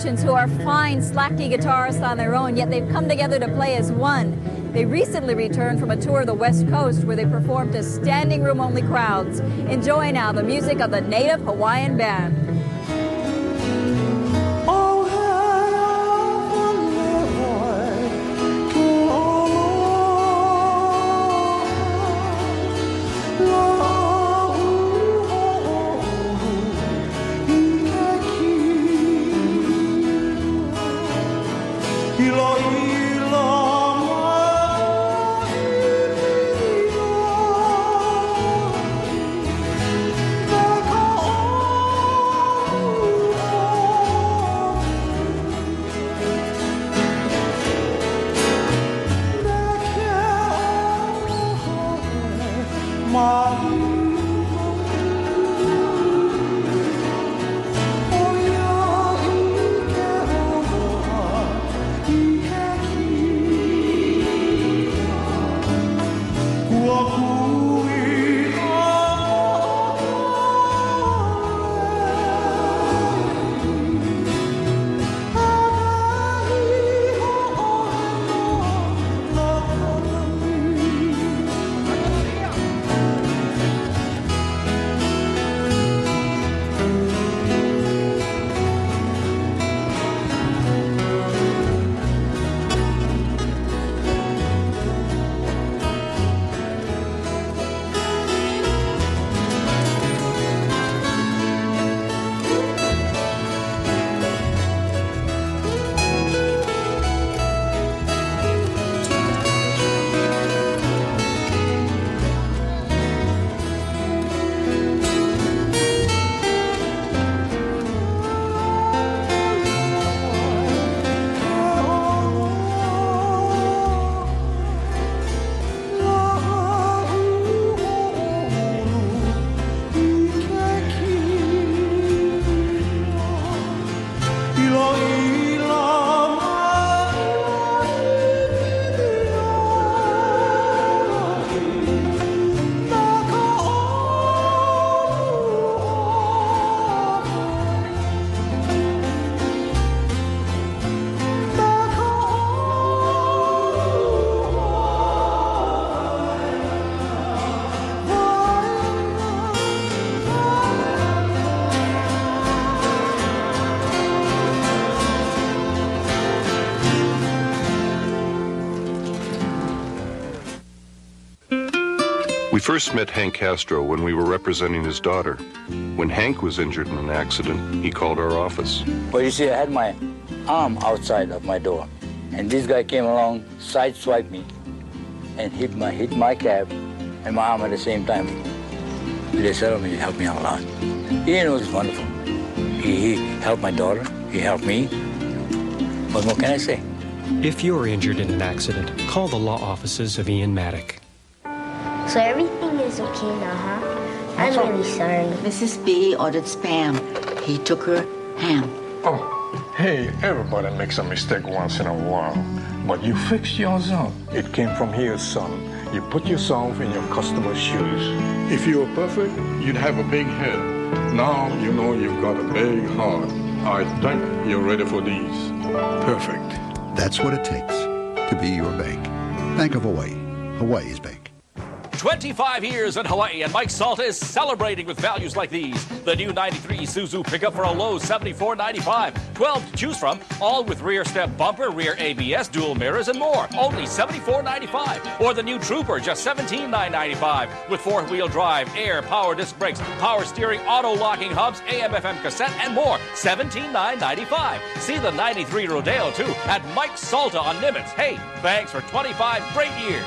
musicians who are fine, slacky guitarists on their own, yet they've come together to play as one. They recently returned from a tour of the West Coast where they performed to standing room only crowds. Enjoy now the music of the native Hawaiian band. We first met Hank Castro when we were representing his daughter. When Hank was injured in an accident, he called our office. Well, you see, I had my arm outside of my door, and this guy came along, sideswiped me, and hit my cab and my arm at the same time. They said, he helped me out a lot. Ian was wonderful. He helped my daughter. He helped me. What more can I say? If you're injured in an accident, call the law offices of Ian Maddock. So everything is okay now, huh? I'm really sorry. Mrs. B ordered Spam. He took her ham. Oh, hey, everybody makes a mistake once in a while. But you fixed yours up. It came from here, son. You put yourself in your customer's shoes. If you were perfect, you'd have a big head. Now you know you've got a big heart. I think you're ready for these. Perfect. That's what it takes to be your bank. Bank of Hawaii. Hawaii's bank. 25 years in Hawaii, and Mike Salta is celebrating with values like these. The new 93 Isuzu pickup for a low $74.95. 12 to choose from, all with rear step bumper, rear ABS, dual mirrors, and more. Only $74.95. Or the new Trooper, just $17,995. With four-wheel drive, air, power disc brakes, power steering, auto-locking hubs, AM/FM cassette, and more. $17,995. See the 93 Rodeo, too, at Mike Salta on Nimitz. Hey, thanks for 25 great years.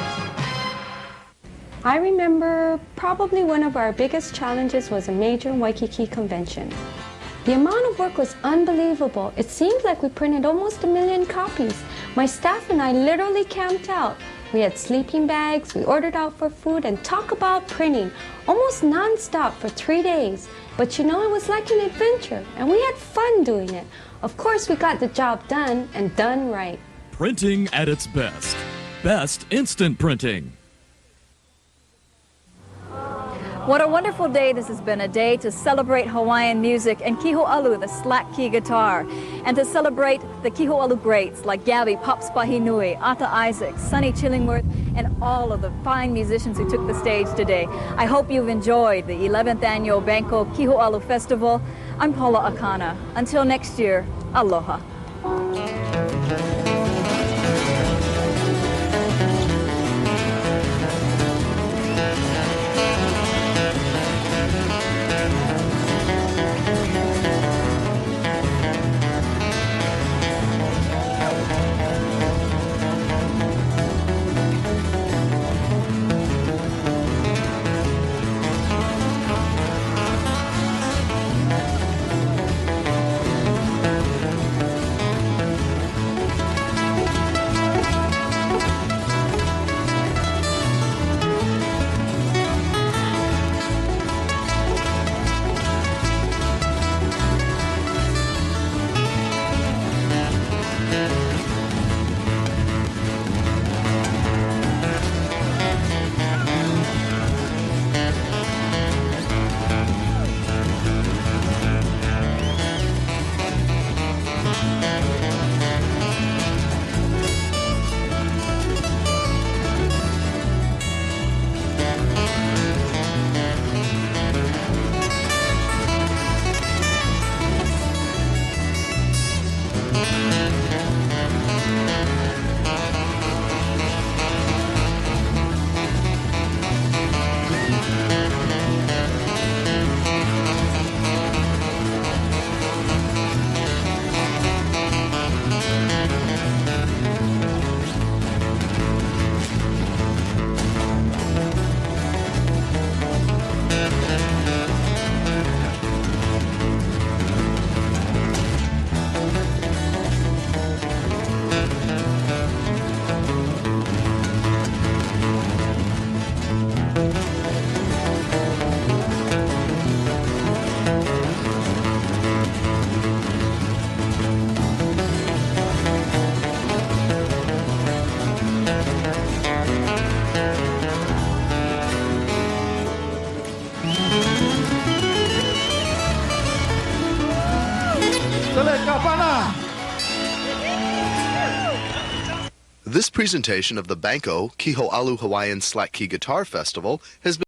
I remember probably one of our biggest challenges was a major Waikiki convention. The amount of work was unbelievable. It seemed like we printed almost 1 million copies. My staff and I literally camped out. We had sleeping bags, we ordered out for food, and talk about printing almost non-stop for 3 days. But you know, it was like an adventure, and we had fun doing it. Of course, we got the job done, and done right. Printing at its best. Best instant printing. What a wonderful day this has been, a day to celebrate Hawaiian music and Kihoalu, the slack key guitar, and to celebrate the Kihoalu greats like Gabby Pops Pahinui, Ata Isaac, Sonny Chillingworth, and all of the fine musicians who took the stage today. I hope you've enjoyed the 11th annual Banco Kihoalu Festival. I'm Paula Akana. Until next year, aloha. This presentation of the Banco Kihoalu Hawaiian Slack Key Guitar Festival has been